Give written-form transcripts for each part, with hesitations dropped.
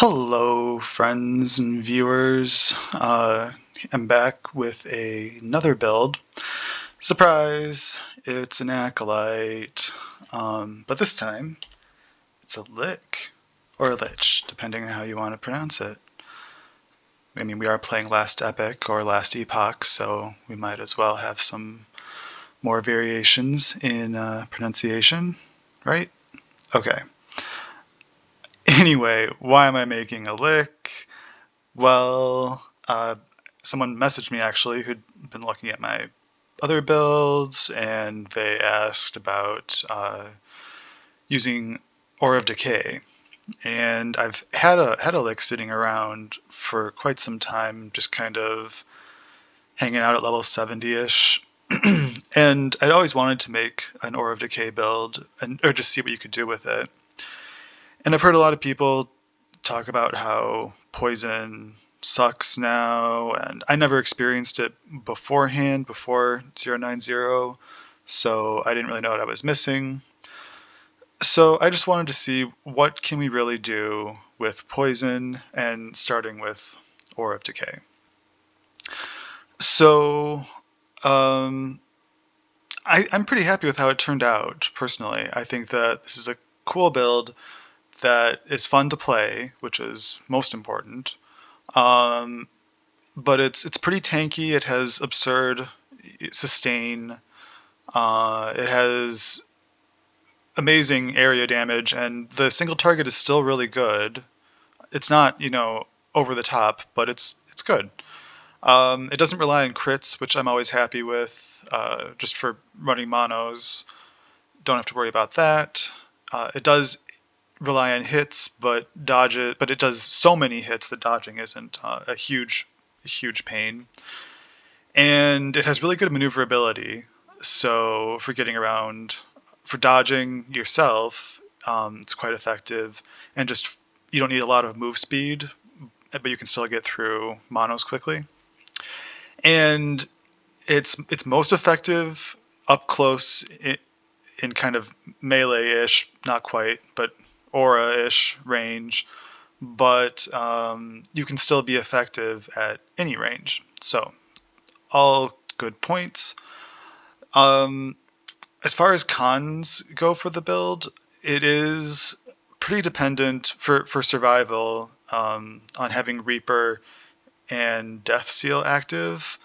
Hello, friends and viewers. I'm back with another build. Surprise! It's an acolyte, but this time it's a lick or a lich, depending on how you want to pronounce it. I mean, we are playing last epoch or last epoch, so we might as well have some more variations in pronunciation, right? Okay. Anyway, why am I making a lick? Well, someone messaged me actually who'd been looking at my other builds, and they asked about using Aura of Decay. And I've had a lick sitting around for quite some time, just kind of hanging out at level 70-ish. And I'd always wanted to make an Aura of Decay build, or just see what you could do with it. And I've heard a lot of people talk about how poison sucks now, and I never experienced it beforehand, before 090, so I didn't really know what I was missing. So I just wanted to see what can we really do with poison, and starting with Aura of Decay. So I'm pretty happy with how it turned out, personally. I think that this is a cool build that is fun to play, which is most important. But it's pretty tanky. It has absurd sustain. It has amazing area damage, and the single target is still really good. It's not, over the top, but it's good. It doesn't rely on crits, which I'm always happy with. Just for running monos, don't have to worry about that. It does rely on hits, but it does so many hits that dodging isn't a huge pain. And it has really good maneuverability, so for getting around, for dodging yourself, it's quite effective. And just, you don't need a lot of move speed, but you can still get through monos quickly. And it's most effective up close in kind of melee-ish, not quite, but aura-ish range, but you can still be effective at any range. So all good points. As far as cons go for the build, it is pretty dependent for survival on having Reaper and Death Seal active.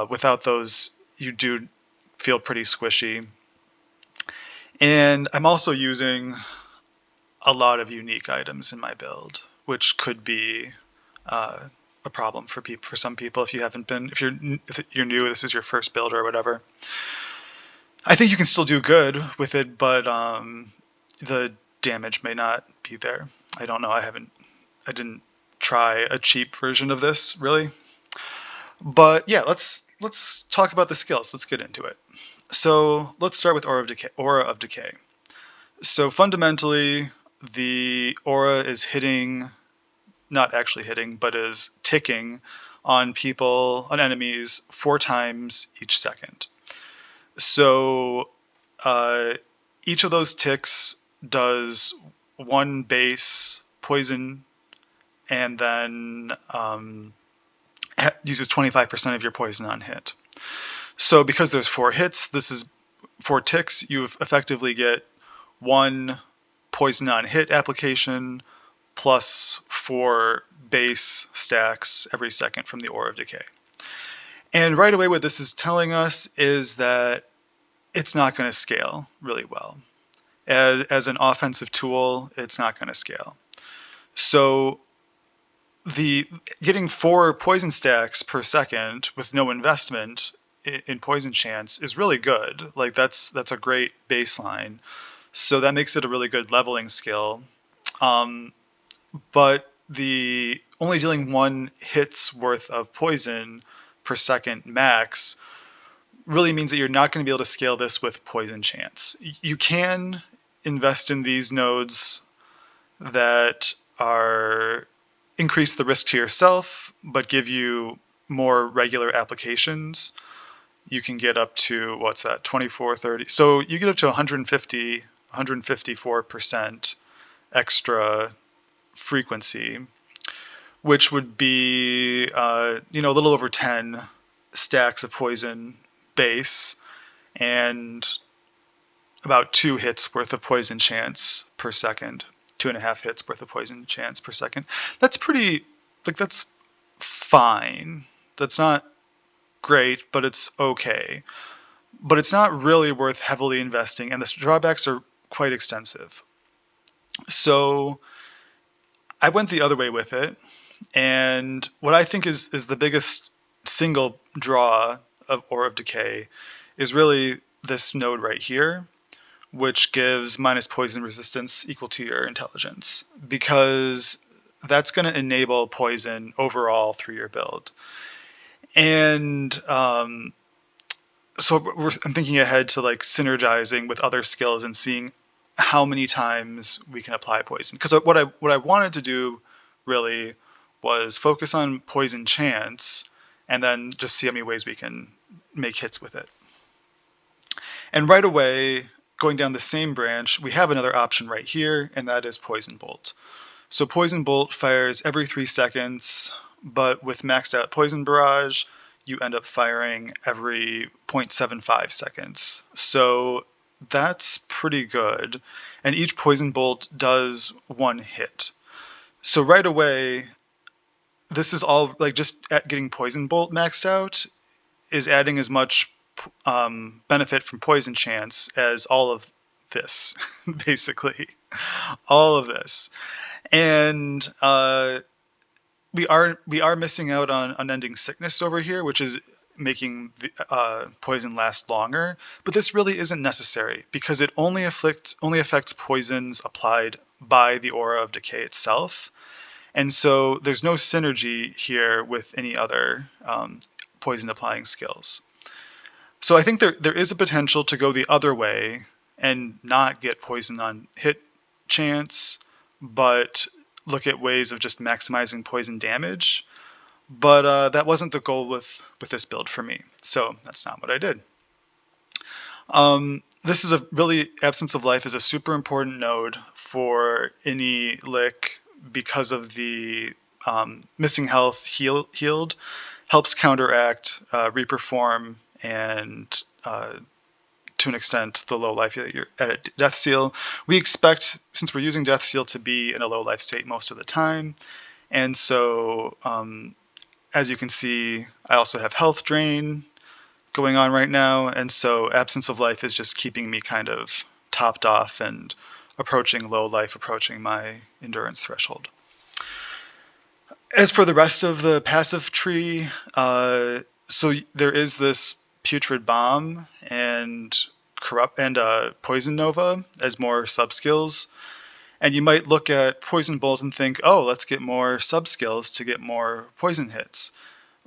Without those, you do feel pretty squishy. And I'm also using a lot of unique items in my build, which could be a problem for some people if you're new, this is your first build or whatever. I think you can still do good with it, but the damage may not be there. I don't know. I didn't try a cheap version of this, really. But yeah, let's talk about the skills. Let's get into it. So let's start with Aura of Decay. So fundamentally, the aura is hitting, not actually hitting, but is ticking on enemies 4 times each second. So each of those ticks does 1 base poison, and then uses 25% of your poison on hit. So because there's 4 hits, this is 4 ticks, you effectively get 1 poison on hit application plus 4 base stacks every second from the Aura of Decay. And right away what this is telling us is that it's not going to scale really well. As an offensive tool, it's not going to scale. So getting 4 poison stacks per second with no investment in poison chance is really good. Like that's a great baseline. So that makes it a really good leveling skill. But the only dealing 1 hit's worth of poison per second max really means that you're not going to be able to scale this with poison chance. You can invest in these nodes that are increase the risk to yourself, but give you more regular applications. You can get up to, what's that, 24, 30. So you get up to 154% extra frequency, which would be a little over 10 stacks of poison base and about 2 hits worth of poison chance per second. 2.5 hits worth of poison chance per second. That's pretty, that's fine. That's not great, but it's okay. But it's not really worth heavily investing, and the drawbacks are quite extensive. So I went the other way with it, and what I think is the biggest single draw of Aura of Decay is really this node right here, which gives minus poison resistance equal to your intelligence, because that's going to enable poison overall through your build. And so I'm thinking ahead to like synergizing with other skills and seeing how many times we can apply poison. Because what I wanted to do really was focus on poison chance and then just see how many ways we can make hits with it. And right away, going down the same branch, we have another option right here, and that is Poison Bolt. So Poison Bolt fires every 3 seconds, but with maxed out Poison Barrage, you end up firing every 0.75 seconds. So that's pretty good. And each Poison Bolt does 1 hit. So right away, this is all, like, just getting Poison Bolt maxed out is adding as much benefit from poison chance as all of this, basically. All of this. And we are missing out on Unending Sickness over here, which is making the poison last longer. But this really isn't necessary, because it only affects poisons applied by the Aura of Decay itself. And so there's no synergy here with any other poison applying skills. So I think there is a potential to go the other way and not get poison on hit chance, but look at ways of just maximizing poison damage. But that wasn't the goal with this build for me, so that's not what I did. This is Absence of Life is a super important node for any Lich because of the missing health healed helps counteract Reaper form and to an extent the low life that you're at Death Seal. We expect, since we're using Death Seal, to be in a low life state most of the time, and so as you can see, I also have health drain going on right now, and so Absence of Life is just keeping me kind of topped off and approaching low life, approaching my endurance threshold. As for the rest of the passive tree, so there is this Putrid Bomb and Poison Nova as more sub-skills. And you might look at Poison Bolt and think, oh, let's get more sub-skills to get more poison hits.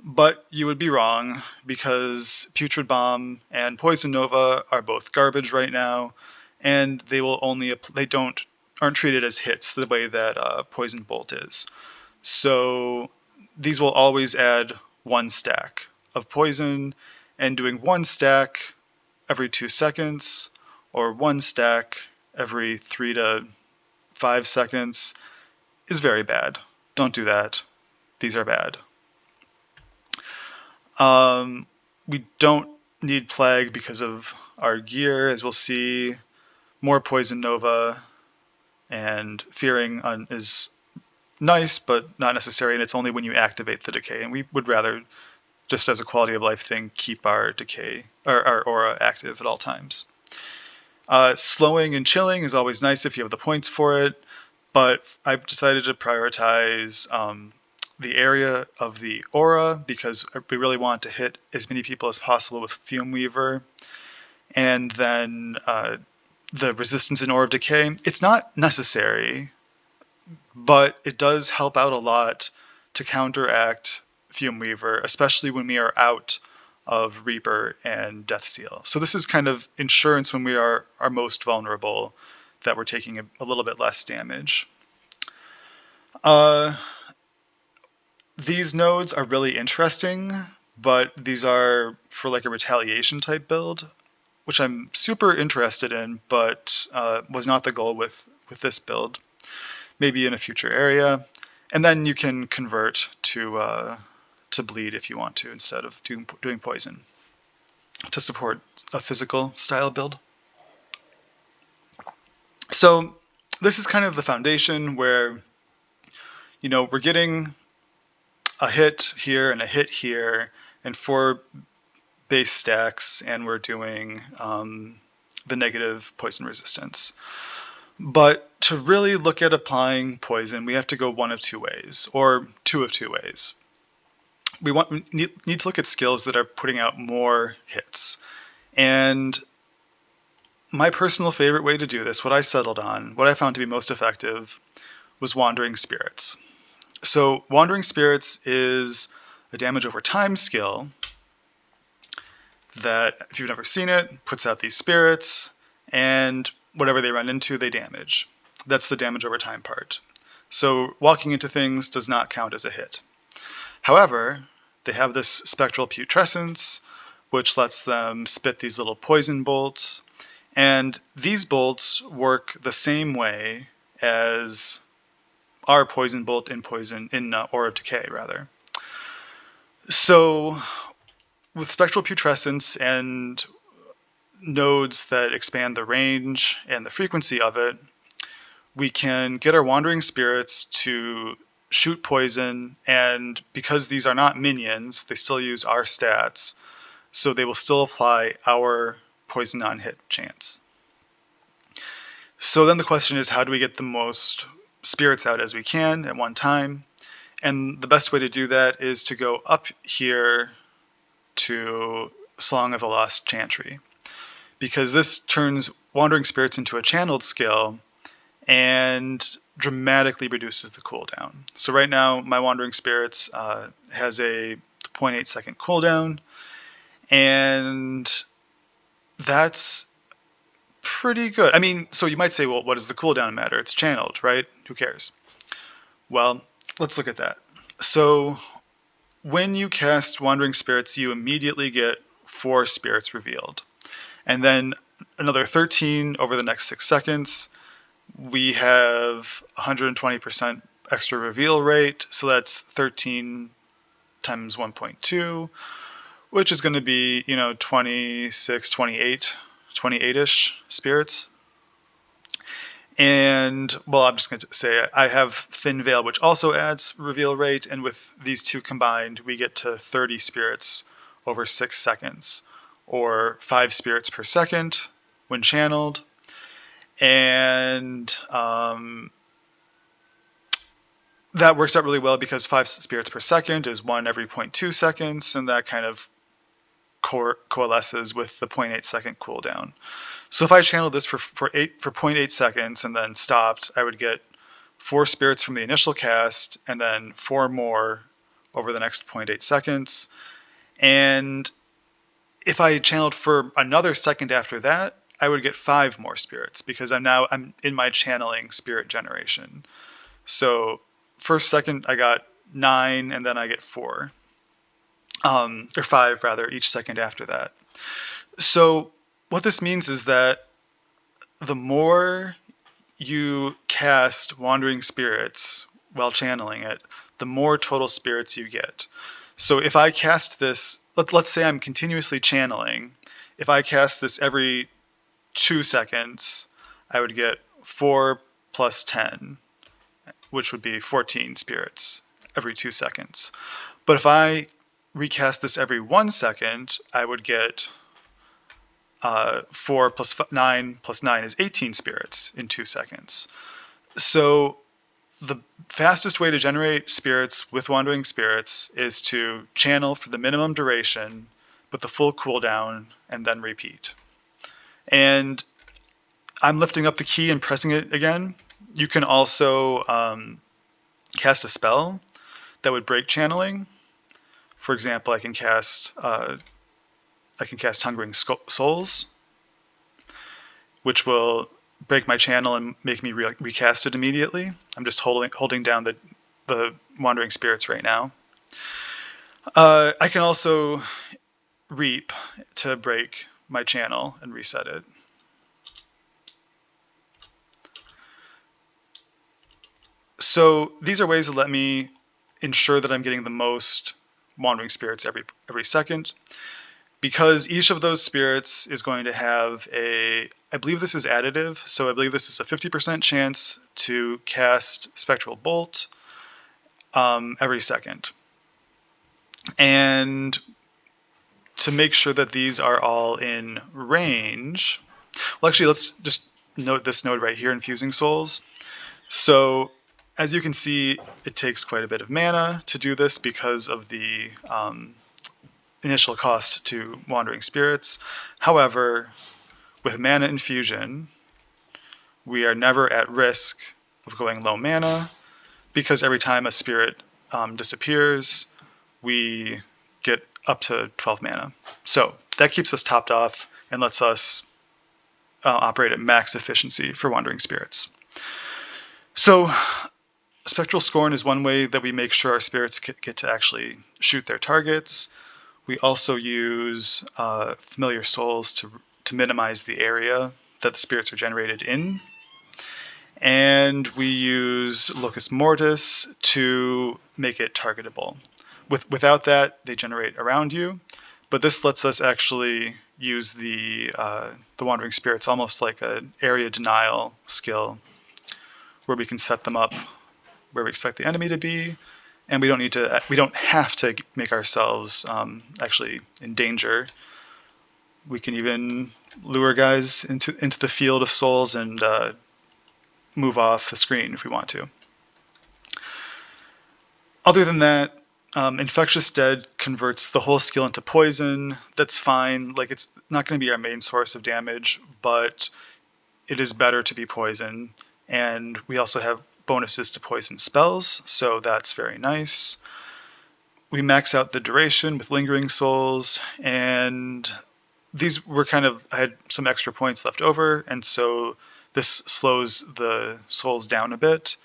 But you would be wrong, because Putrid Bomb and Poison Nova are both garbage right now, and they aren't treated as hits the way that Poison Bolt is. So these will always add 1 stack of poison, and doing 1 stack every 2 seconds or 1 stack every 3 to 5 seconds is very bad. Don't do that. These are bad. We don't need Plague because of our gear, as we'll see. More Poison Nova and Fearing is nice, but not necessary, and it's only when you activate the Decay, and we would rather, just as a quality of life thing, keep our Decay, or our Aura active at all times. Slowing and Chilling is always nice if you have the points for it, but I've decided to prioritize the area of the Aura, because we really want to hit as many people as possible with Fume Weaver. And then the resistance in Aura of Decay, it's not necessary, but it does help out a lot to counteract Fume Weaver, especially when we are out of Reaper and Death Seal. So this is kind of insurance when we are most vulnerable, that we're taking a little bit less damage. These nodes are really interesting, but these are for like a retaliation type build, which I'm super interested in, but was not the goal with this build. maybe in a future area, and then you can convert to bleed if you want to, instead of doing poison, to support a physical style build. So this is kind of the foundation where, you know, we're getting a hit here and a hit here and 4 base stacks, and we're doing the negative poison resistance. But to really look at applying poison, we have to go one of 2 ways, or 2 of 2 ways. We need to look at skills that are putting out more hits. And my personal favorite way to do this, what I settled on, what I found to be most effective, was Wandering Spirits. So Wandering Spirits is a damage over time skill that, if you've never seen it, puts out these spirits, and whatever they run into, they damage. That's the damage over time part. So walking into things does not count as a hit. However, they have this Spectral Putrescence, which lets them spit these little poison bolts, and these bolts work the same way as our poison bolt in Aura of Decay, rather. So with Spectral Putrescence and nodes that expand the range and the frequency of it, we can get our Wandering Spirits to shoot poison, and because these are not minions, they still use our stats, so they will still apply our poison non-hit chance. So then the question is, how do we get the most spirits out as we can at one time? And the best way to do that is to go up here to Song of the Lost Chantry, because this turns Wandering Spirits into a channeled skill and dramatically reduces the cooldown. So right now, my Wandering Spirits has a 0.8 second cooldown, and that's pretty good. I mean, so you might say, well, what does the cooldown matter? It's channeled, right? Who cares? Well, let's look at that. So when you cast Wandering Spirits, you immediately get 4 spirits revealed, and then another 13 over the next 6 seconds. We have 120% extra reveal rate, so that's 13 times 1.2, which is going to be, 26, 28-ish spirits. And, well, I'm just going to say I have Thin Veil, which also adds reveal rate, and with these 2 combined, we get to 30 spirits over 6 seconds, or 5 spirits per second when channeled. And that works out really well because 5 spirits per second is 1 every 0.2 seconds, and that kind of coalesces with the 0.8 second cooldown. So if I channeled this for 0.8 seconds and then stopped, I would get 4 spirits from the initial cast, and then 4 more over the next 0.8 seconds. And if I channeled for another second after that, I would get 5 more spirits, because I'm in my channeling spirit generation. So first second I got 9, and then I get 4, or 5 rather, each second after that. So what this means is that the more you cast Wandering Spirits while channeling it, the more total spirits you get. So if I cast this, let's say I'm continuously channeling, if I cast this every 2 seconds, I would get 4 plus 10, which would be 14 spirits every 2 seconds. But if I recast this every 1 second, I would get 4 plus 9 plus 9 is 18 spirits in 2 seconds. So the fastest way to generate spirits with Wandering Spirits is to channel for the minimum duration with the full cooldown and then repeat. And I'm lifting up the key and pressing it again. You can also cast a spell that would break channeling. For example, I can cast Hungering Souls, which will break my channel and make me recast it immediately. I'm just holding down the Wandering Spirits right now. I can also Reap to break my channel and reset it. So these are ways that let me ensure that I'm getting the most wandering spirits every second, because each of those spirits is going to have I believe this is additive, so I believe this is a 50% chance to cast Spectral Bolt every second. And to make sure that these are all in range, well, actually, let's just note this node right here, Infusing Souls. So as you can see, it takes quite a bit of mana to do this because of the initial cost to Wandering Spirits. However, with mana infusion, we are never at risk of going low mana, because every time a spirit disappears, we get up to 12 mana. So that keeps us topped off and lets us operate at max efficiency for Wandering Spirits. So Spectral Scorn is one way that we make sure our spirits get to actually shoot their targets. We also use Familiar Souls to minimize the area that the spirits are generated in. And we use Locus Mortis to make it targetable. Without that, they generate around you, but this lets us actually use the Wandering Spirits almost like an area denial skill, where we can set them up where we expect the enemy to be, and we don't have to make ourselves actually in danger. We can even lure guys into the field of souls and move off the screen if we want to. Other than that, Infectious Dead converts the whole skill into poison. That's fine. Like, it's not going to be our main source of damage, but it is better to be poison. And we also have bonuses to poison spells, so that's very nice. We max out the duration with Lingering Souls, and these were I had some extra points left over, and so this slows the souls down a bit.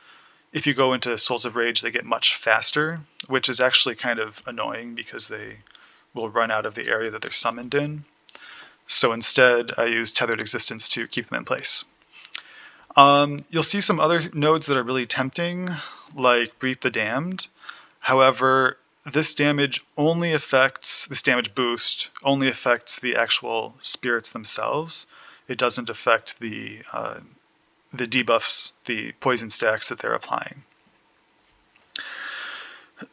If you go into Souls of Rage, they get much faster, which is actually kind of annoying because they will run out of the area that they're summoned in. So instead, I use Tethered Existence to keep them in place. You'll see some other nodes that are really tempting, like Breathe the Damned. However, this damage boost only affects the actual spirits themselves. It doesn't affect the debuffs, the poison stacks that they're applying.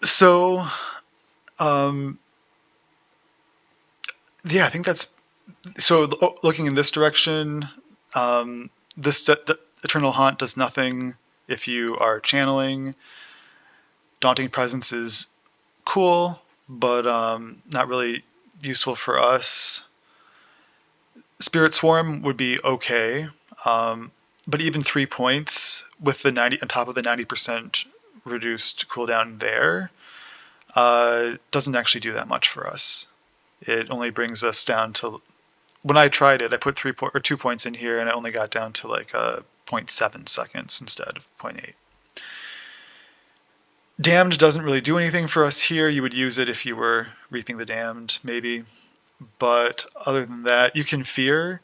So, yeah, I think that's... So looking in this direction, this Eternal Haunt does nothing if you are channeling. Daunting Presence is cool, but not really useful for us. Spirit Swarm would be okay, but even 3 points with the 90 on top of the 90% reduced cooldown there doesn't actually do that much for us. It only brings us down to... When I tried it, I put 2 points in here, and I only got down to like 0.7 seconds instead of 0.8. Damned doesn't really do anything for us here. You would use it if you were Reaping the Damned, maybe. But other than that, you can Fear.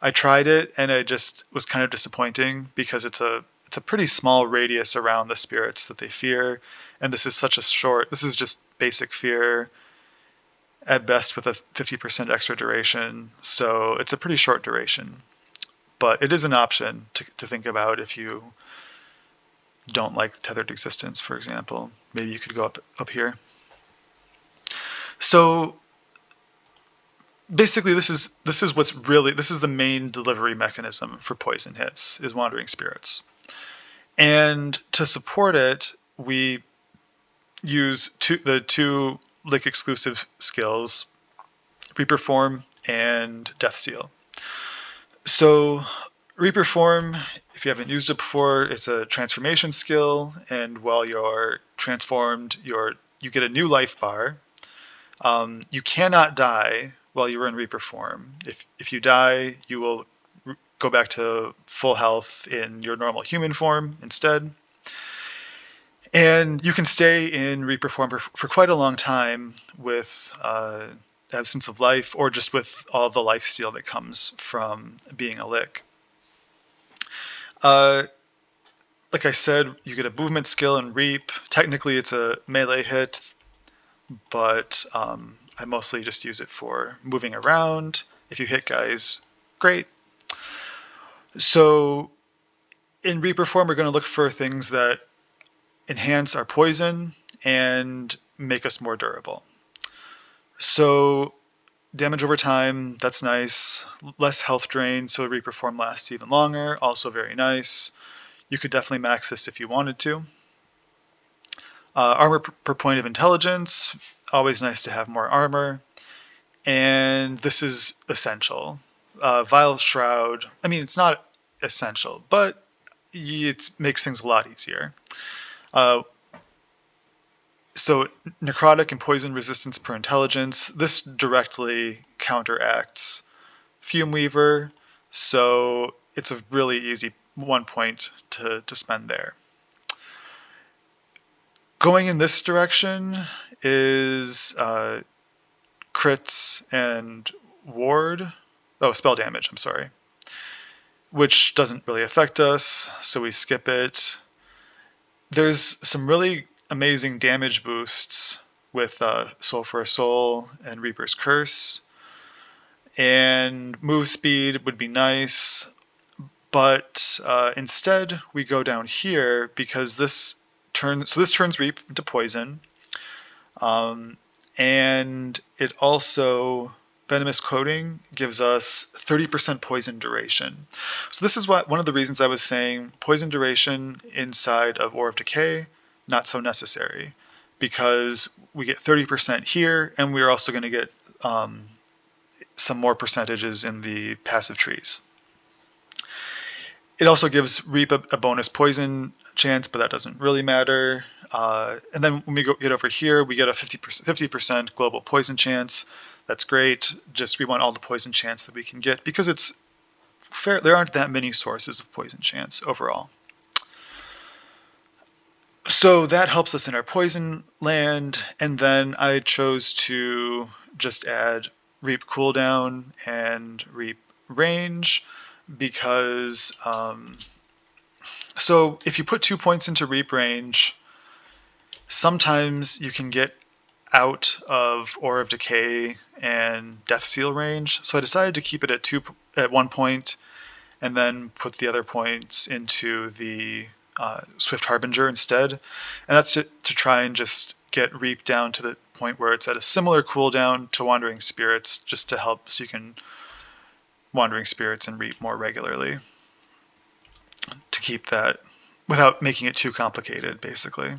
I tried it, and it just was kind of disappointing because it's a pretty small radius around the spirits that they fear, and this is this is just basic Fear, at best with a 50% extra duration, so it's a pretty short duration. But it is an option to think about if you don't like Tethered Existence, for example. Maybe you could go up here. So basically, this is the main delivery mechanism for poison hits, is Wandering Spirits. And to support it, we use the two Lich exclusive skills, Reaper Form and Death Seal. So Reaper Form, if you haven't used it before, it's a transformation skill, and while you're transformed, you get a new life bar. You cannot die while you're in Reaper Form. If you die, you will go back to full health in your normal human form instead. And you can stay in Reaper Form for quite a long time with Absence of Life, or just with all of the life steal that comes from being a Lich. like I said, you get a movement skill in Reap. Technically, it's a melee hit, but I mostly just use it for moving around. If you hit guys, great. So in Reaper form, we're going to look for things that enhance our poison and make us more durable. So damage over time, that's nice. Less health drain, so Reaper form lasts even longer, also very nice. You could definitely max this if you wanted to. Armor per point of intelligence, always nice to have more armor. And this is essential. Vile Shroud, I mean, it's not essential, but it makes things a lot easier. So necrotic and poison resistance per intelligence, this directly counteracts Fume Weaver, so it's a really easy 1 point to spend there. Going in this direction is crits and ward. Oh, spell damage, I'm sorry. Which doesn't really affect us, so we skip it. There's some really amazing damage boosts with Soul for a Soul and Reaper's Curse. And move speed would be nice, but instead we go down here because this turns Reap into poison. And it also, Venomous Coating gives us 30% poison duration. So this is one of the reasons I was saying poison duration inside of Ore of Decay, not so necessary, because we get 30% here, and we're also going to get some more percentages in the passive trees. It also gives Reap a bonus poison chance, but that doesn't really matter. And then when we get over here, we get a 50% global poison chance. That's great. Just we want all the poison chance that we can get because it's fair. There aren't that many sources of poison chance overall. So that helps us in our poison land. And then I chose to just add Reap cooldown and Reap range because so if you put 2 points into Reap range, sometimes you can get out of Ore of Decay and Death Seal range. So I decided to keep it at 1 point and then put the other points into the Swift Harbinger instead. And that's to try and just get Reap down to the point where it's at a similar cooldown to Wandering Spirits, just to help so you can Wandering Spirits and Reap more regularly. To keep that without making it too complicated, basically,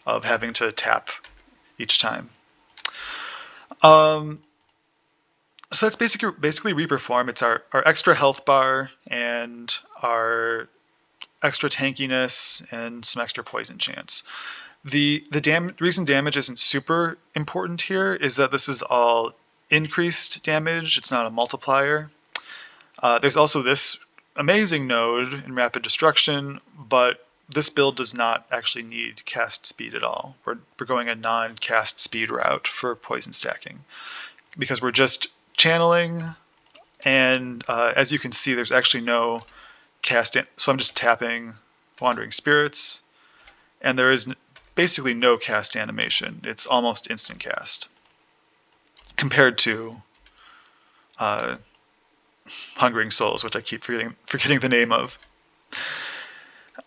of having to tap each time. So that's basically Reaper form. It's our extra health bar and our extra tankiness and some extra poison chance. The reason damage isn't super important here is that this is all increased damage. It's not a multiplier. There's also this amazing node in Rapid Destruction, but this build does not actually need cast speed at all. We're going a non-cast speed route for poison stacking because we're just channeling, and as you can see, there's actually no cast. So I'm just tapping Wandering Spirits, and there is basically no cast animation. It's almost instant cast compared to Hungering Souls, which I keep forgetting the name of.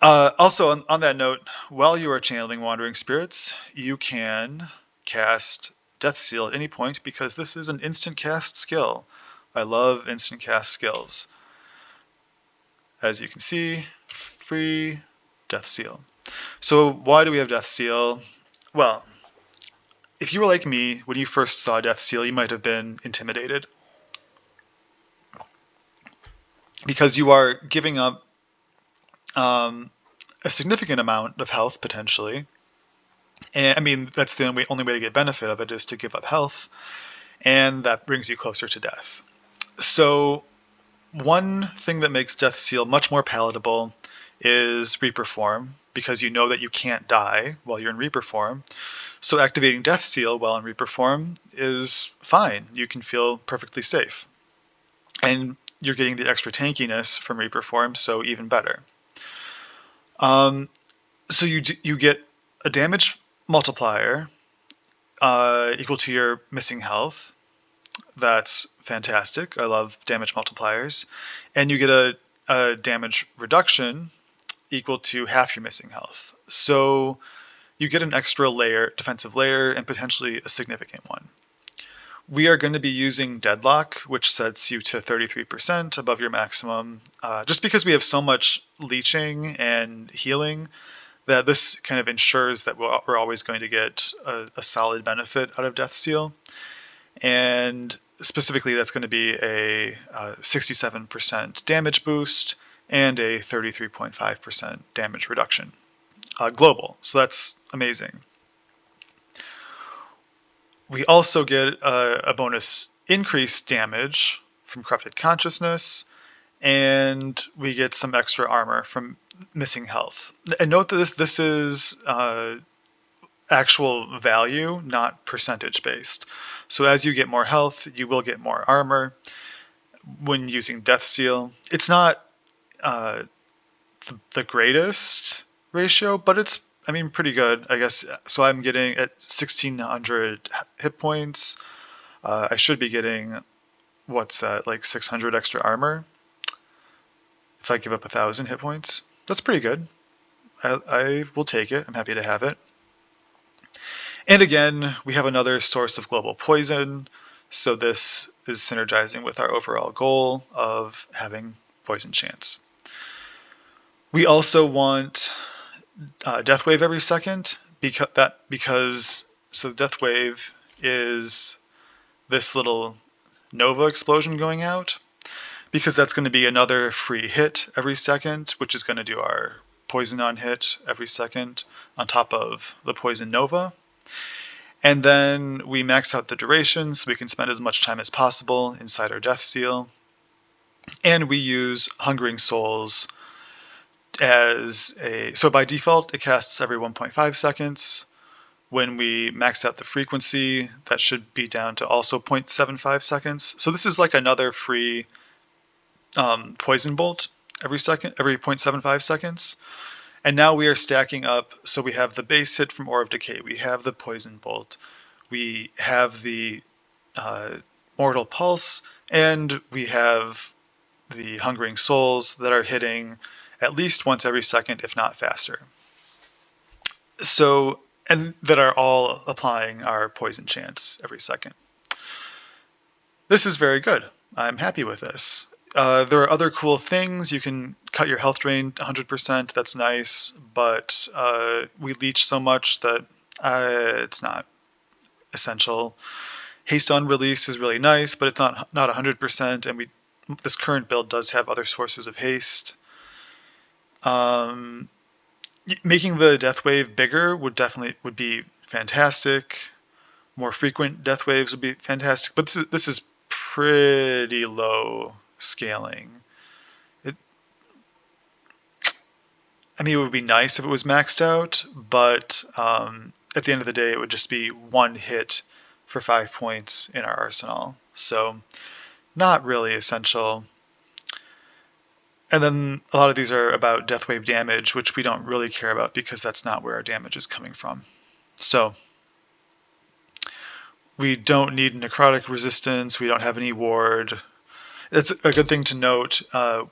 Also, on that note, while you are channeling Wandering Spirits, you can cast Death Seal at any point because this is an instant cast skill. I love instant cast skills. As you can see, free Death Seal. So why do we have Death Seal? Well, if you were like me, when you first saw Death Seal, you might have been intimidated. Because you are giving up a significant amount of health, potentially. And I mean, that's the only way to get benefit of it is to give up health, and that brings you closer to death. So one thing that makes Death Seal much more palatable is Reaper form, because you know that you can't die while you're in Reaper form. So activating Death Seal while in Reaper form is fine. You can feel perfectly safe. And you're getting the extra tankiness from Reaper form, so even better. So you get a damage multiplier equal to your missing health. That's fantastic. I love damage multipliers. And you get a damage reduction equal to half your missing health. So you get an extra layer, defensive layer, and potentially a significant one. We are going to be using Deadlock, which sets you to 33% above your maximum, just because we have so much leeching and healing that this kind of ensures that we're always going to get a solid benefit out of Deathsteel. And specifically, that's going to be a 67% damage boost and a 33.5% damage reduction. Global, so that's amazing. We also get a bonus increased damage from Corrupted Consciousness, and we get some extra armor from missing health. And note that this is actual value, not percentage based. So as you get more health, you will get more armor when using Deathsteel. It's not the greatest ratio, but it's, I mean, pretty good, I guess. So I'm getting at 1600 hit points. I should be getting, what's that, like 600 extra armor if I give up 1,000 hit points. That's pretty good. I will take it. I'm happy to have it. And again, we have another source of global poison, so this is synergizing with our overall goal of having poison chance. We also want Death Wave every second, because so Death Wave is this little Nova explosion going out, because that's going to be another free hit every second, which is going to do our poison on hit every second on top of the poison Nova. And then we max out the duration so we can spend as much time as possible inside our Deathsteel. And we use Hungering Souls as so by default it casts every 1.5 seconds. When we max out the frequency, that should be down to also 0.75 seconds. So this is like another free poison bolt every 0.75 seconds. And now we are stacking up, so we have the base hit from Ore of Decay, we have the Poison Bolt, we have the Mortal Pulse, and we have the Hungering Souls that are hitting at least once every second, if not faster. So, and that are all applying our poison chance every second. This is very good. I'm happy with this. There are other cool things. You can cut your health drain 100%. That's nice, but we leech so much that it's not essential. Haste on release is really nice, but it's not 100%. And this current build does have other sources of haste. Making the death wave bigger would be fantastic. More frequent death waves would be fantastic. But this is pretty low scaling. I mean, it would be nice if it was maxed out, but at the end of the day, it would just be one hit for 5 points in our arsenal. So not really essential. And then a lot of these are about death wave damage, which we don't really care about because that's not where our damage is coming from. So we don't need necrotic resistance. We don't have any ward. It's a good thing to note.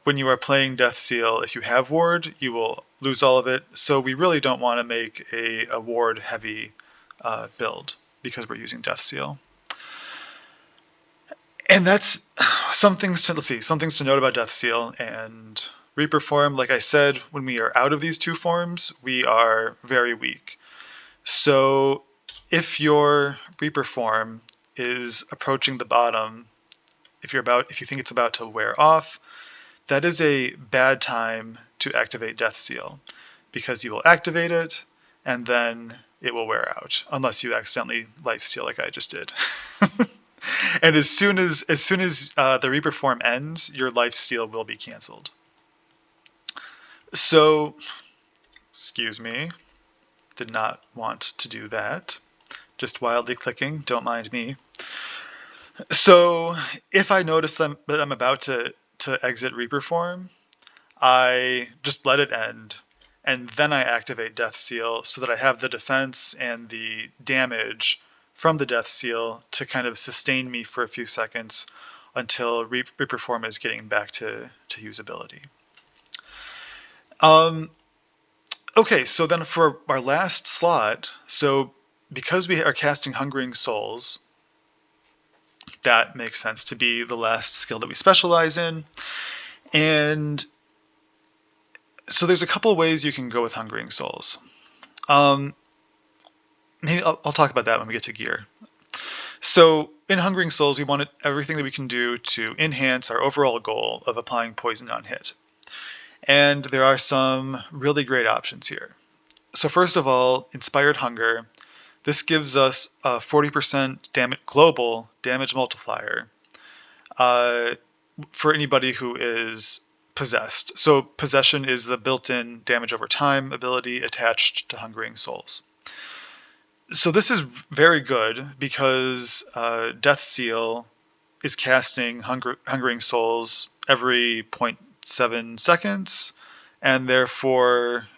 When you are playing Deathsteel, if you have ward, you will lose all of it. So we really don't want to make a ward-heavy build because we're using Deathsteel. And that's some things to note about Deathsteel and Reaper form. Like I said, when we are out of these two forms, we are very weak. So if your Reaper form is approaching the bottom, if you think it's about to wear off, that is a bad time to activate Deathsteel, because you will activate it and then it will wear out, unless you accidentally lifesteal like I just did. And as soon as the Reaper form ends, your lifesteal will be canceled. So, excuse me, did not want to do that. Just wildly clicking, don't mind me. So if I notice that I'm about to exit Reaper form, I just let it end, and then I activate Death Seal so that I have the defense and the damage from the Death Seal to kind of sustain me for a few seconds until Reaper form is getting back to usability. Okay, so then for our last slot, so because we are casting Hungering Souls, that makes sense to be the last skill that we specialize in. And so there's a couple ways you can go with Hungering Souls. Maybe I'll talk about that when we get to gear. So in Hungering Souls, we want everything that we can do to enhance our overall goal of applying poison on hit. And there are some really great options here. So first of all, Inspired Hunger. This gives us a 40% global damage multiplier for anybody who is possessed. So possession is the built-in damage over time ability attached to Hungering Souls. So this is very good because Death Seal is casting Hungering Souls every 0.7 seconds, and therefore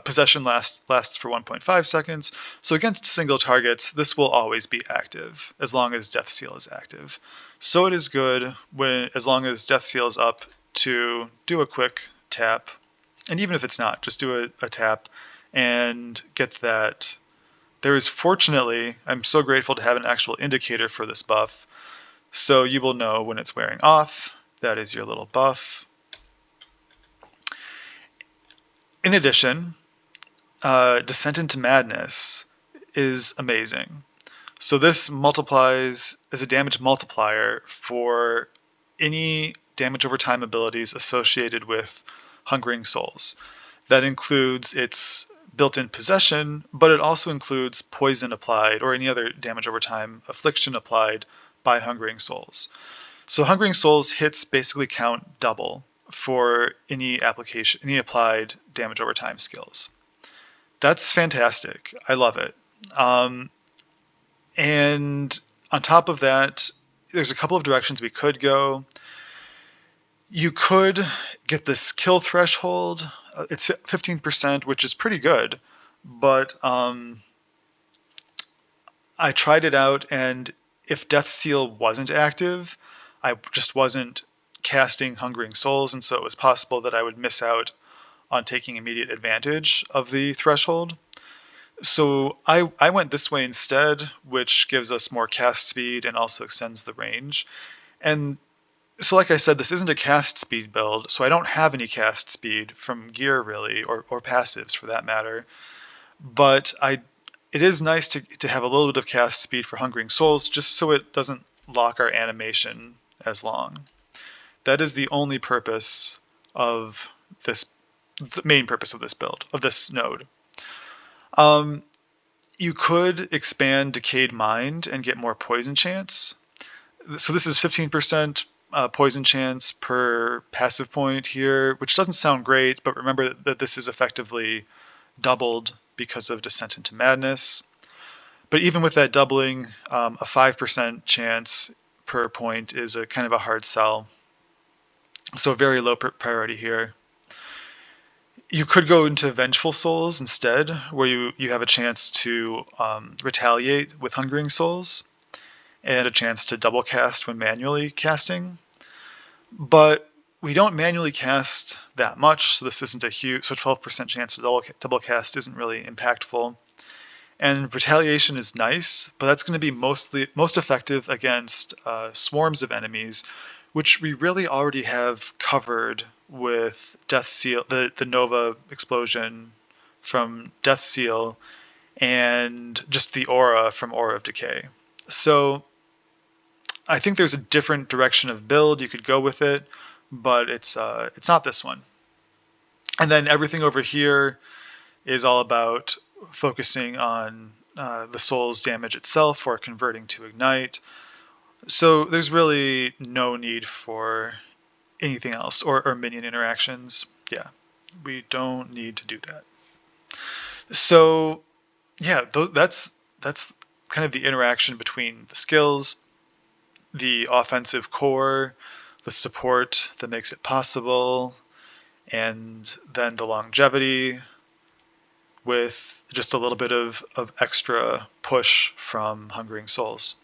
possession lasts for 1.5 seconds. So against single targets, this will always be active as long as Death Seal is active. So it is good as long as Death Seal is up to do a quick tap, and even if it's not, just do a tap and get that. There is, fortunately, I'm so grateful to have an actual indicator for this buff, so you will know when it's wearing off. That is your little buff. In addition, Descent into Madness is amazing. So this multiplies as a damage multiplier for any damage over time abilities associated with Hungering Souls. That includes its built-in possession, but it also includes poison applied or any other damage over time affliction applied by Hungering Souls. So Hungering Souls hits basically count double for any applied damage over time skills. That's fantastic. I love it. And on top of that, there's a couple of directions we could go. You could get this kill threshold. It's 15%, which is pretty good, but I tried it out, and if Death Seal wasn't active, I just wasn't casting Hungering Souls, and so it was possible that I would miss out on taking immediate advantage of the threshold. So I went this way instead, which gives us more cast speed and also extends the range. And so like I said, this isn't a cast speed build, so I don't have any cast speed from gear really, or passives for that matter. But it is nice to have a little bit of cast speed for Hungering Souls, just so it doesn't lock our animation as long. That is the only purpose of this, the main purpose of this build, of this node. You could expand Decayed Mind and get more poison chance. So this is 15% poison chance per passive point here, which doesn't sound great, but remember that this is effectively doubled because of Descent into Madness. But even with that doubling, a 5% chance per point is a kind of a hard sell. So very low priority here. You could go into Vengeful Souls instead, where you have a chance to retaliate with Hungering Souls, and a chance to double cast when manually casting. But we don't manually cast that much, so this isn't a huge, so 12% chance to double cast isn't really impactful. And retaliation is nice, but that's going to be most effective against swarms of enemies, which we really already have covered with Death Seal, the Nova explosion from Death Seal, and just the aura from Aura of Decay. So I think there's a different direction of build you could go with it, but it's not this one. And then everything over here is all about focusing on the soul's damage itself or converting to ignite. So there's really no need for anything else or minion interactions. Yeah, we don't need to do that. So yeah, that's kind of the interaction between the skills, the offensive core, the support that makes it possible, and then the longevity, with just a little bit of extra push from Hungering Souls.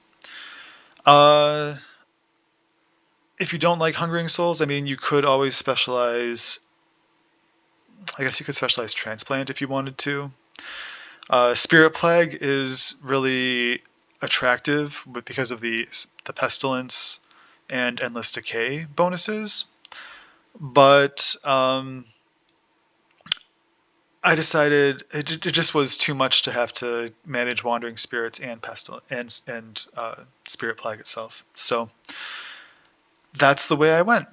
If you don't like Hungering Souls, I mean, you could always specialize. I guess you could specialize Transplant if you wanted to. Spirit Plague is really attractive because of the Pestilence and Endless Decay bonuses. But I decided it just was too much to have to manage Wandering Spirits and Pestilence and Spirit Plague itself. So that's the way I went.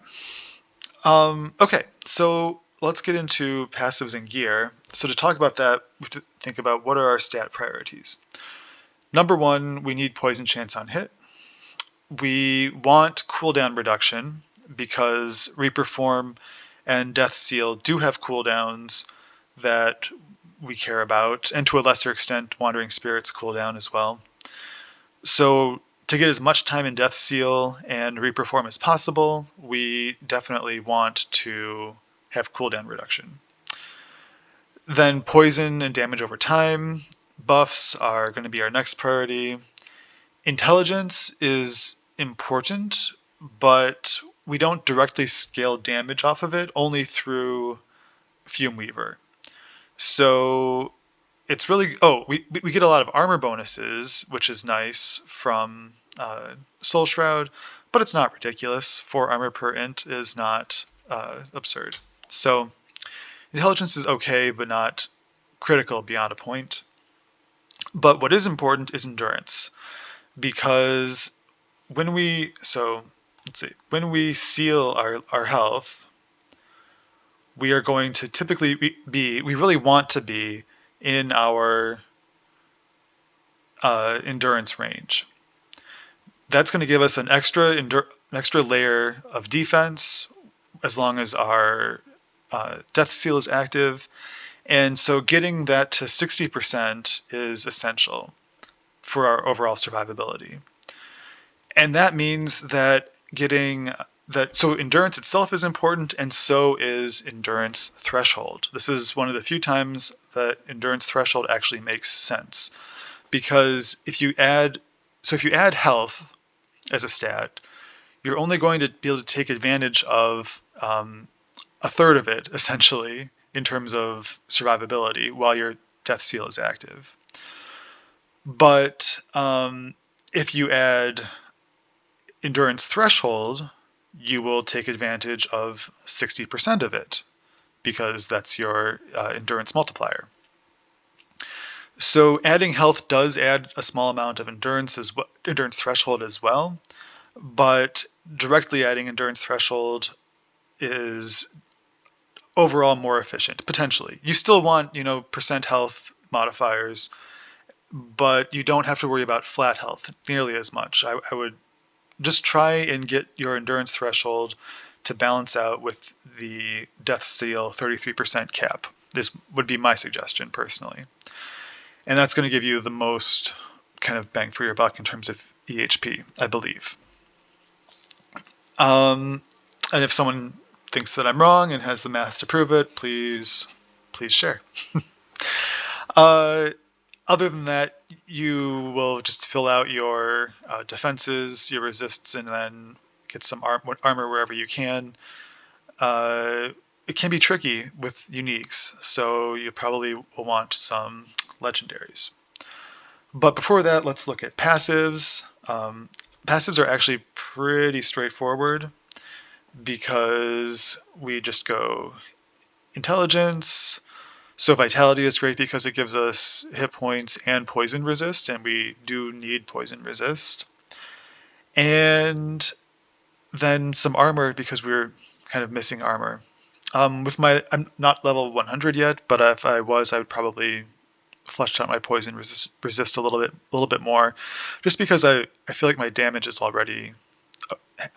Okay, so let's get into passives and gear. So to talk about that, we have to think about what are our stat priorities. Number one, we need poison chance on hit. We want cooldown reduction because Reaper Form and Death Seal do have cooldowns that we care about, and to a lesser extent, Wandering Spirits cooldown as well. So to get as much time in Death Seal and Reaper Form as possible, we definitely want to have cooldown reduction. Then poison and damage over time buffs are going to be our next priority. Intelligence is important, but we don't directly scale damage off of it, only through Fume Weaver. So it's really, we get a lot of armor bonuses, which is nice from Soul Shroud, but it's not ridiculous. 4 armor per int is not absurd. So intelligence is okay, but not critical beyond a point. But what is important is endurance, because when we seal our health, we are going to typically we really want to be in our endurance range. That's going to give us an extra layer of defense as long as our Death Seal is active, and so getting that to 60% is essential for our overall survivability. And that means that so endurance itself is important, and so is endurance threshold. This is one of the few times that endurance threshold actually makes sense, because if you add health as a stat, you're only going to be able to take advantage of a third of it, essentially, in terms of survivability while your Death Seal is active. But if you add endurance threshold, you will take advantage of 60% of it, because that's your endurance multiplier. So adding health does add a small amount of endurance threshold as well, but directly adding endurance threshold is overall more efficient, potentially. You still want, percent health modifiers, but you don't have to worry about flat health nearly as much. I would just try and get your endurance threshold to balance out with the Death Seal 33% cap. This would be my suggestion personally. And that's going to give you the most kind of bang for your buck in terms of EHP, I believe. And if someone thinks that I'm wrong and has the math to prove it, please share. Other than that, you will just fill out your defenses, your resists, and then get some armor wherever you can. It can be tricky with uniques, so you probably will want some legendaries. But before that, let's look at passives. Passives are actually pretty straightforward, because we just go intelligence. So vitality is great because it gives us hit points and poison resist, and we do need poison resist. And then some armor, because we're kind of missing armor. I'm not level 100 yet, but if I was, I would probably flesh out my poison resist a little bit more, just because I feel like my damage is already,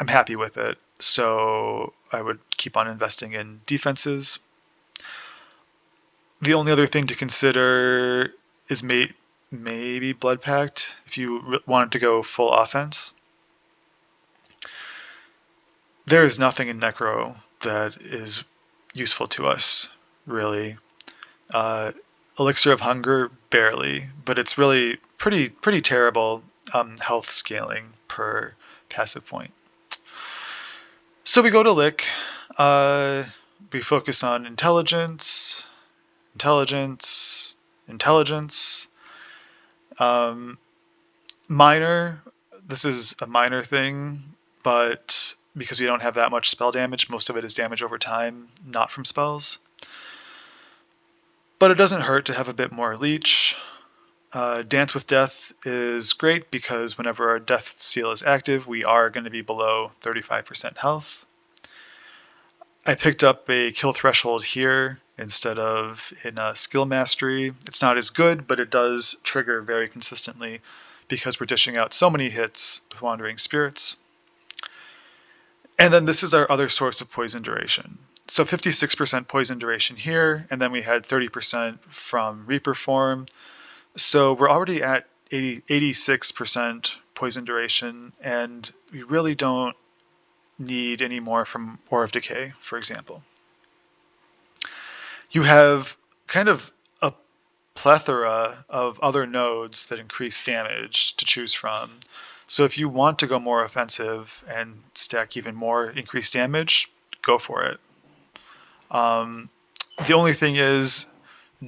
I'm happy with it. So I would keep on investing in defenses. The only other thing to consider is maybe Blood Pact if you wanted to go full offense. There is nothing in Necro that is useful to us, really. Elixir of Hunger, barely, but it's really pretty terrible health scaling per passive point. So we go to Lich. We focus on intelligence, intelligence, intelligence. Minor. This is a minor thing, but because we don't have that much spell damage, most of it is damage over time, not from spells. But it doesn't hurt to have a bit more Leech. Dance with Death is great because whenever our Death Seal is active, we are going to be below 35% health. I picked up a kill threshold here instead of in skill mastery. It's not as good, but it does trigger very consistently because we're dishing out so many hits with Wandering Spirits. And then this is our other source of poison duration. So 56% poison duration here, and then we had 30% from Reaper form. So we're already at 86% poison duration, and we really don't need any more from Ore of Decay, for example. You have kind of a plethora of other nodes that increase damage to choose from. So if you want to go more offensive and stack even more increased damage, go for it. The only thing is,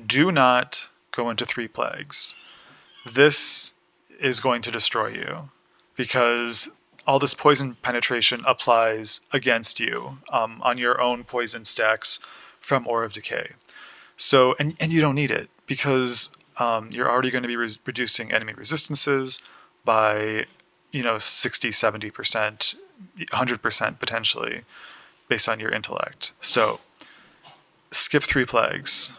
do not go into 3 plagues. This is going to destroy you because all this poison penetration applies against you on your own poison stacks from Ore of Decay. So, and you don't need it because you're already going to be reducing enemy resistances by, 60, 70%, 100% potentially based on your intellect. So skip 3 plagues.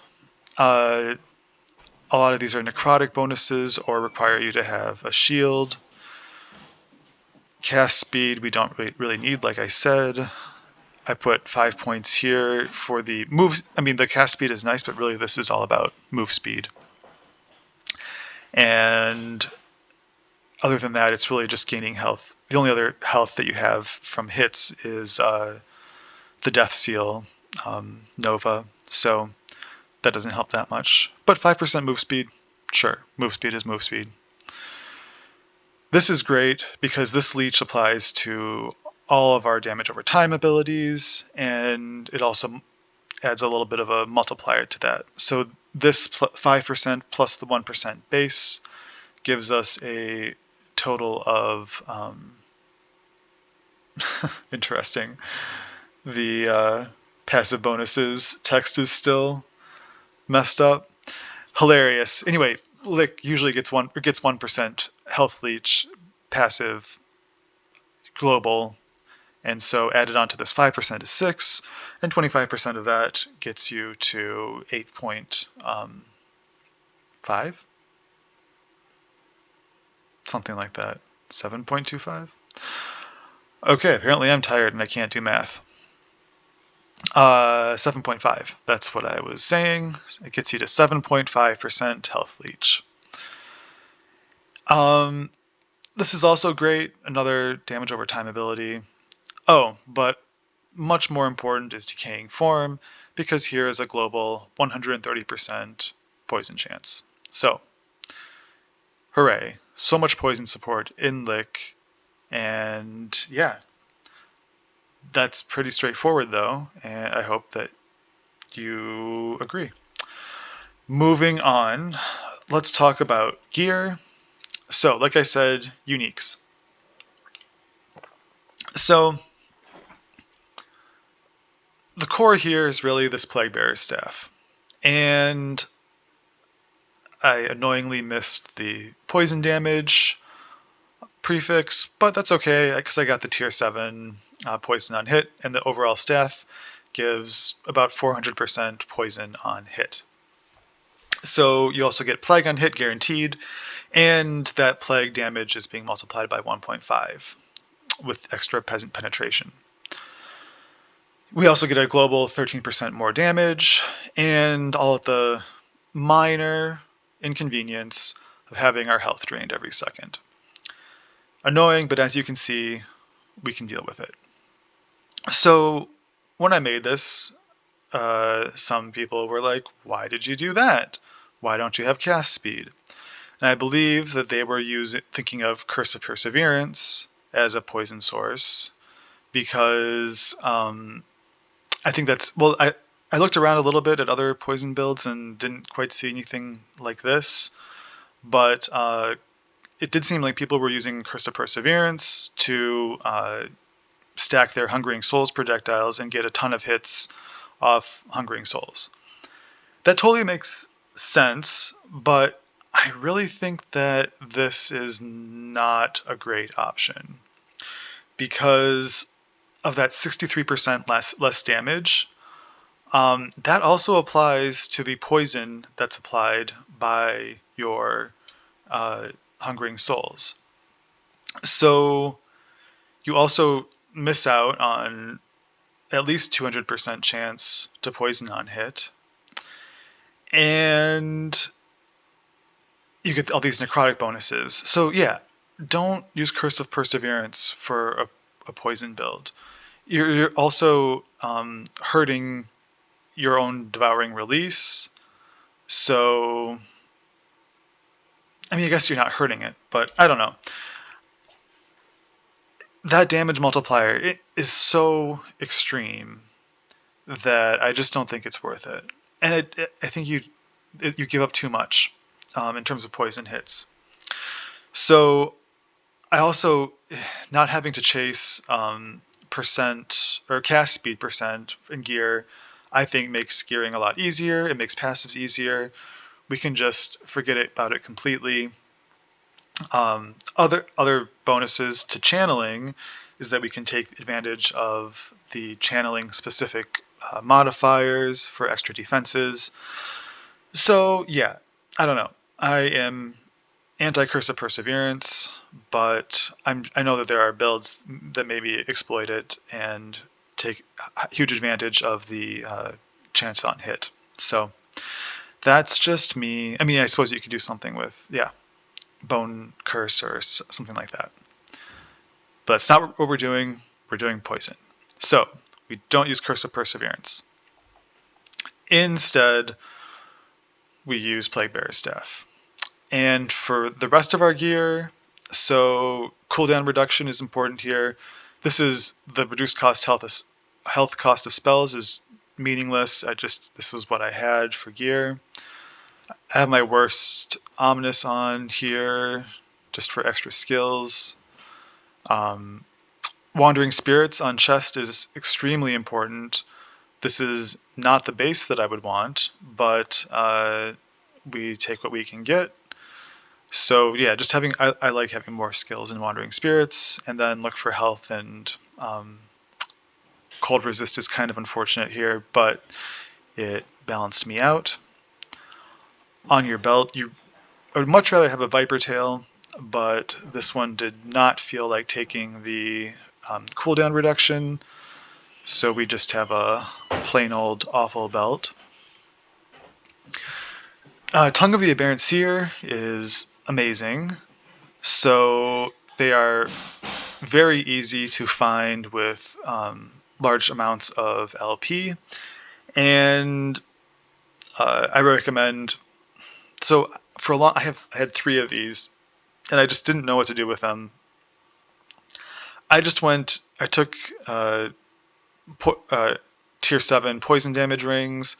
A lot of these are necrotic bonuses or require you to have a shield. Cast speed we don't really need, like I said. I put 5 points here for the moves. I mean, the cast speed is nice, but really this is all about move speed. And other than that, it's really just gaining health. The only other health that you have from hits is the Death Seal, Nova. So that doesn't help that much. But 5% move speed, sure. Move speed is move speed. This is great because this Leech applies to all of our damage over time abilities, and it also adds a little bit of a multiplier to that. So this 5% plus the 1% base gives us a total of interesting. The passive bonuses text is still messed up. Hilarious. Anyway, Lich usually gets 1% health leech passive global, and so added onto this 5% is 6, and 25% of that gets you to 8.5, something like that, 7.25. Okay, apparently I'm tired and I can't do math. 7.5. That's what I was saying. It gets you to 7.5% health leech. This is also great. Another damage over time ability. Oh, but much more important is Decaying Form, because here is a global 130% poison chance. So, hooray. So much poison support in Lich. And yeah, that's pretty straightforward though, and I hope that you agree. Moving on, let's talk about gear. So, like I said, uniques. So, the core here is really this Plaguebearer staff. And I annoyingly missed the poison damage prefix, but that's okay because I got the tier 7 poison on hit, and the overall staff gives about 400% poison on hit. So you also get plague on hit guaranteed, and that plague damage is being multiplied by 1.5 with extra peasant penetration. We also get a global 13% more damage, and all of the minor inconvenience of having our health drained every second. Annoying, but as you can see, we can deal with it. So when I made this, some people were like, why did you do that? why don't you have cast speed? And I believe that they were thinking of Curse of Perseverance as a poison source, because I think that's, well, I looked around a little bit at other poison builds and didn't quite see anything like this, but it did seem like people were using Curse of Perseverance to stack their Hungering Souls projectiles and get a ton of hits off Hungering Souls. That totally makes sense, but I really think that this is not a great option because of that 63% less damage. That also applies to the poison that's applied by your Hungering Souls. So you also miss out on at least 200% chance to poison on hit. And you get all these necrotic bonuses. So yeah, don't use Curse of Perseverance for a poison build. You're also hurting your own Devouring Release. So, I mean, I guess you're not hurting it, but I don't know. That damage multiplier, it is so extreme that I just don't think it's worth it. And I think you give up too much in terms of poison hits. So I also, not having to chase percent or cast speed percent in gear, I think makes gearing a lot easier. It makes passives easier. We can just forget about it completely. Other bonuses to channeling is that we can take advantage of the channeling specific modifiers for extra defenses. So yeah, I don't know. I am anti-Curse of Perseverance, but I know that there are builds that maybe exploit it and take huge advantage of the chance on hit. So that's just me. I mean, I suppose you could do something with, Bone Curse or something like that. But that's not what we're doing. We're doing poison. So we don't use Curse of Perseverance. Instead, we use Plaguebearer Staff. And for the rest of our gear, so cooldown reduction is important here. This is the reduced cost health cost of spells is meaningless. This is what I had for gear. I have my worst Ominous on here, just for extra skills. Wandering Spirits on chest is extremely important. This is not the base that I would want, but we take what we can get. So yeah, just I like having more skills in Wandering Spirits, and then look for health, and Cold Resist is kind of unfortunate here, but it balanced me out. On your belt, I would much rather have a Viper Tail, but this one did not feel like taking the cooldown reduction, so we just have a plain old awful belt. Tongue of the Aberrant Seer is amazing. So they are very easy to find with large amounts of LP, and I recommend. So for a long, I had 3 of these, and I just didn't know what to do with them. I took tier 7 poison damage rings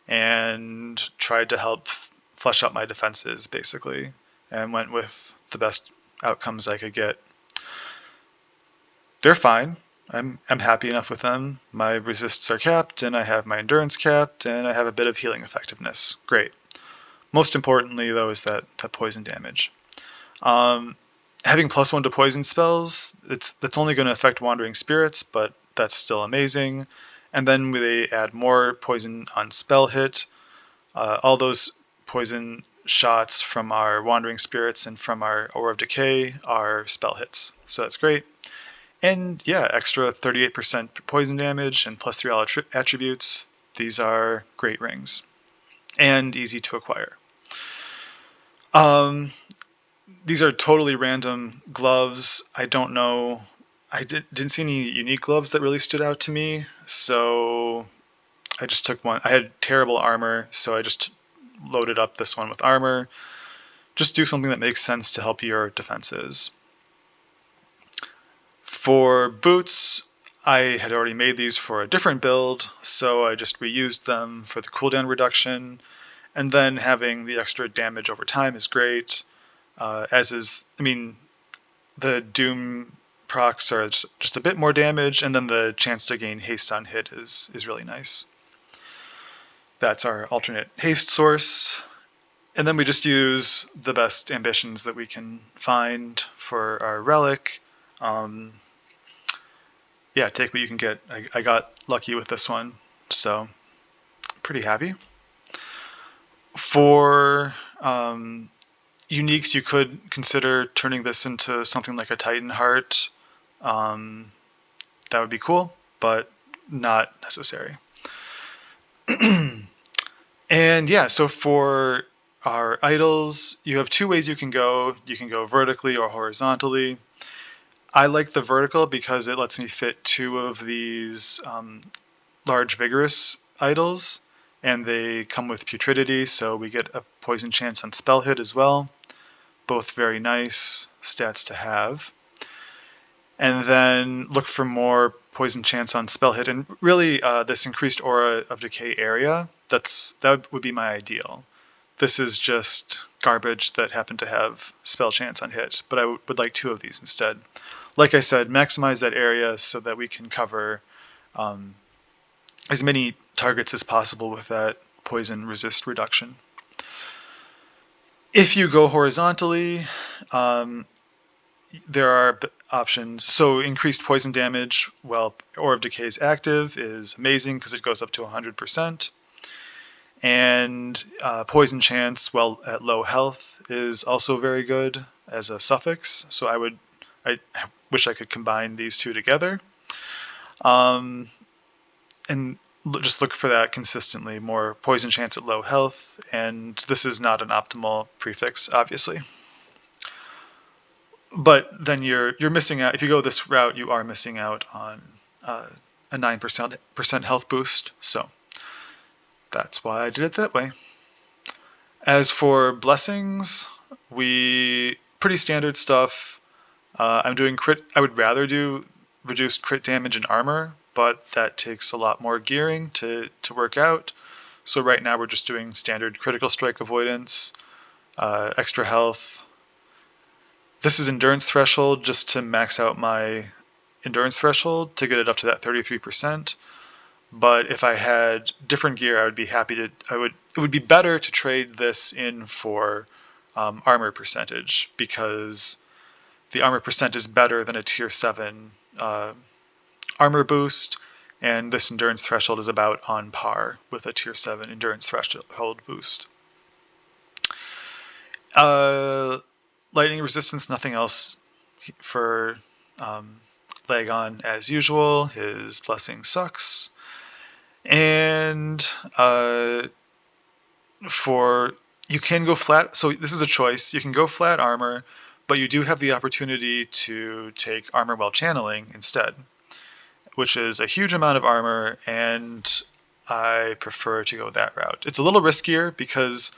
and tried to help flesh out my defenses, basically, and went with the best outcomes I could get. They're fine. I'm happy enough with them. My resists are capped, and I have my endurance capped, and I have a bit of healing effectiveness. Great. Most importantly, though, is that poison damage. Having +1 to poison spells, that's only going to affect Wandering Spirits, but that's still amazing. And then they add more poison on spell hit. All those poison shots from our Wandering Spirits and from our Aura of Decay are spell hits, so that's great. And yeah, extra 38% poison damage and +3 all attributes. These are great rings and easy to acquire. These are totally random gloves. I don't know. I didn't see any unique gloves that really stood out to me, so I just took one. I had terrible armor, so I just loaded up this one with armor. Just do something that makes sense to help your defenses. For boots, I had already made these for a different build, so I just reused them for the cooldown reduction, and then having the extra damage over time is great, as is, I mean, the Doom procs are just a bit more damage, and then the chance to gain haste on hit is really nice. That's our alternate haste source. And then we just use the best ambitions that we can find for our relic. Yeah, take what you can get. I got lucky with this one, so pretty happy. For uniques, you could consider turning this into something like a Titan Heart. That would be cool, but not necessary. And yeah, so for our idols, you have two ways you can go. You can go vertically or horizontally. I like the vertical because it lets me fit two of these large vigorous idols, and they come with putridity, so we get a poison chance on spell hit as well. Both very nice stats to have. And then look for more poison chance on spell hit, and really this increased aura of decay area, that would be my ideal. This is just garbage that happened to have spell chance on hit, but I would like two of these instead. Like I said, maximize that area so that we can cover as many targets as possible with that poison resist reduction. If you go horizontally, there are options. So increased poison damage while Aura of Decay is active is amazing because it goes up to 100%. And poison chance while at low health is also very good as a suffix. So I wish I could combine these two together. And just look for that consistently, more poison chance at low health, and this is not an optimal prefix, obviously. But then you're missing out. If you go this route, you are missing out on a 9% health boost, so that's why I did it that way. As for blessings, pretty standard stuff. I'm doing crit. I would rather do reduced crit damage and armor, but that takes a lot more gearing to work out. So right now we're just doing standard critical strike avoidance, extra health. This is endurance threshold just to max out my endurance threshold to get it up to that 33%. But if I had different gear, I would be happy to. It would be better to trade this in for armor percentage, because the armor percent is better than a tier 7 armor boost, and this endurance threshold is about on par with a tier 7 endurance threshold boost. Lightning resistance, nothing else for Lagon as usual. His blessing sucks. And you can go flat, so this is a choice. You can go flat armor, but you do have the opportunity to take armor while channeling instead, which is a huge amount of armor, and I prefer to go that route. It's a little riskier because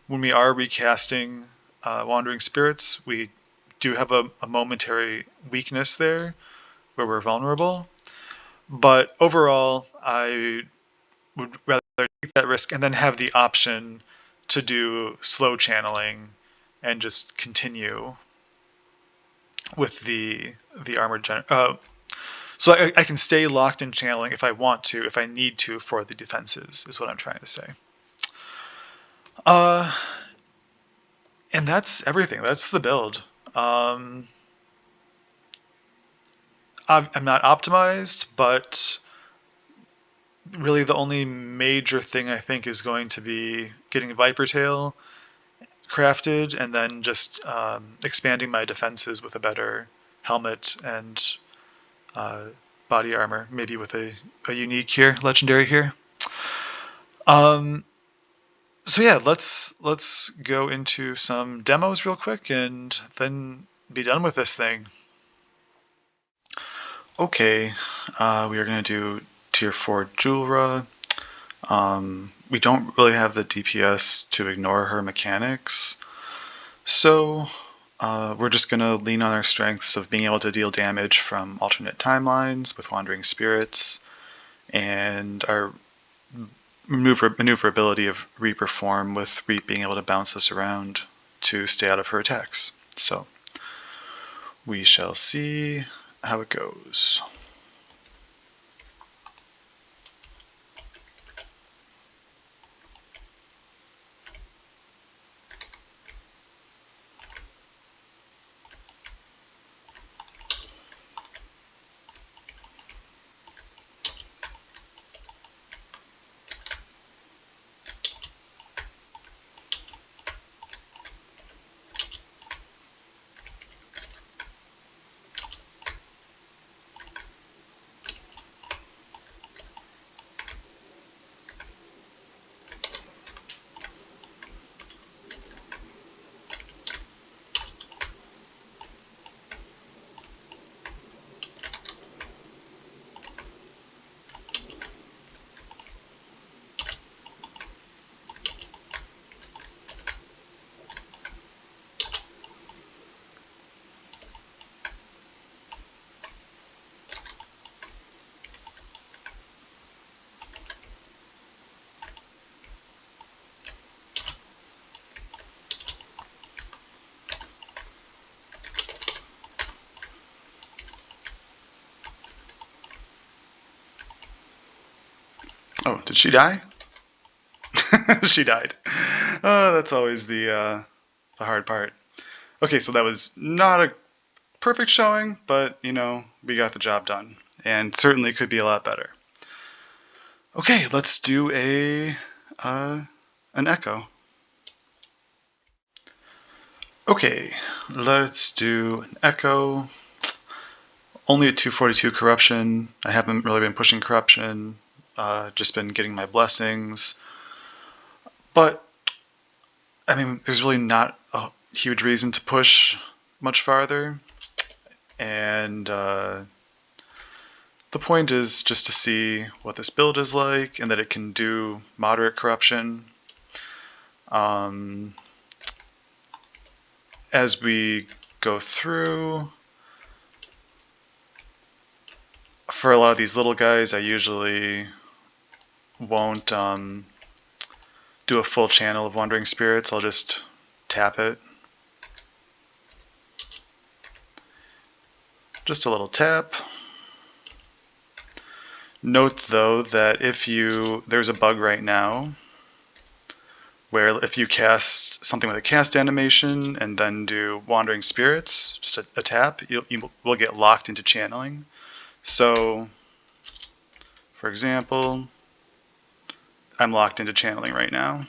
when we are recasting Wandering Spirits, we do have a momentary weakness there where we're vulnerable. But overall, I would rather take that risk and then have the option to do slow channeling and just continue with the armored so I can stay locked in channeling if I want to, if I need to, for the defenses, is what I'm trying to say. And that's everything. That's the build. I'm not optimized, but really the only major thing I think is going to be getting Viper Tail crafted, and then just expanding my defenses with a better helmet and body armor, maybe with a unique here, legendary here. So yeah, let's go into some demos real quick and then be done with this thing. Okay, we are going to do tier 4 Julra. we don't really have the DPS to ignore her mechanics, so we're just going to lean on our strengths of being able to deal damage from alternate timelines with Wandering Spirits, and our maneuverability of Reaper form with Reap being able to bounce us around to stay out of her attacks. So we shall see how it goes. Oh, did she die? She died. That's always the hard part. Okay, so that was not a perfect showing, but, you know, we got the job done. And certainly could be a lot better. Okay, let's do an echo. Okay, let's do an echo. Only at 242 corruption. I haven't really been pushing corruption. Just been getting my blessings. But, I mean, there's really not a huge reason to push much farther. And the point is just to see what this build is like and that it can do moderate corruption. As we go through, for a lot of these little guys, I usually won't do a full channel of Wandering Spirits. I'll just tap it. Just a little tap. Note though that there's a bug right now where if you cast something with a cast animation and then do Wandering Spirits, just a tap, you will get locked into channeling. So, for example, I'm locked into channeling right now.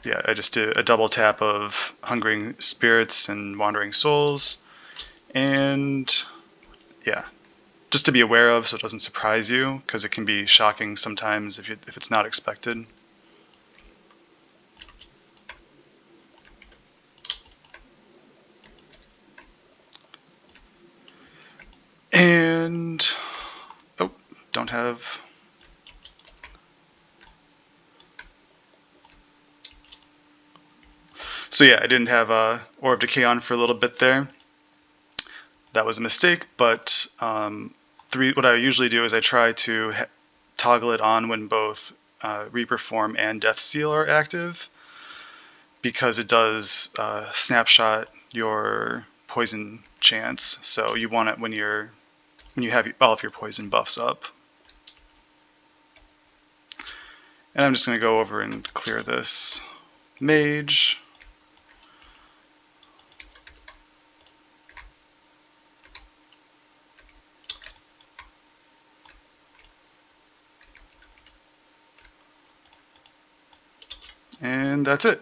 Yeah, I just did a double tap of Hungering Spirits and Wandering Souls, and yeah, just to be aware of so it doesn't surprise you, because it can be shocking sometimes if it's not expected. And, oh, don't have... So yeah, I didn't have Orb of Decay on for a little bit there. That was a mistake, but what I usually do is I try to toggle it on when both Reaper Form and Death Seal are active, because it does snapshot your poison chance. So you want it when you have all of your poison buffs up. And I'm just going to go over and clear this mage. And that's it.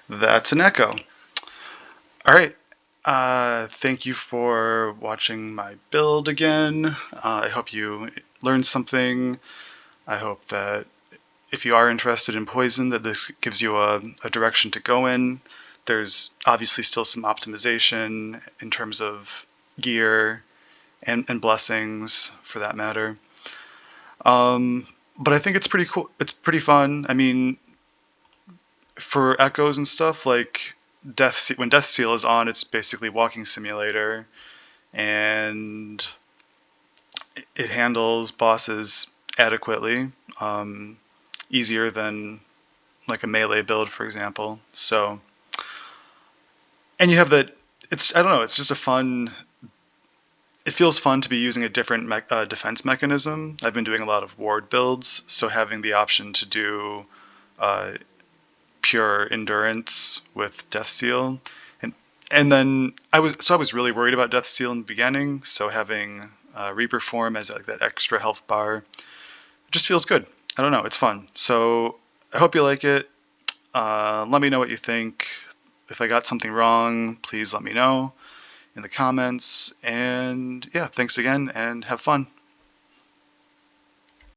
That's an echo. Alright, thank you for watching my build again. I hope you learned something. I hope that if you are interested in poison, that this gives you a direction to go in. There's obviously still some optimization in terms of gear and blessings, for that matter. but I think it's pretty cool. It's pretty fun. I mean, for echoes and stuff, like when Death Seal is on, it's basically walking simulator, and it handles bosses adequately, easier than like a melee build, for example. So, and you have that. I don't know. It's just a fun. It feels fun to be using a different defense mechanism. I've been doing a lot of ward builds, so having the option to do uh, pure endurance with Death Seal, and then I was really worried about Death Seal in the beginning. So having Reaper form as like that extra health bar just feels good. I don't know. It's fun. So I hope you like it. Let me know what you think. If I got something wrong, please let me know in the comments. And yeah, thanks again and have fun.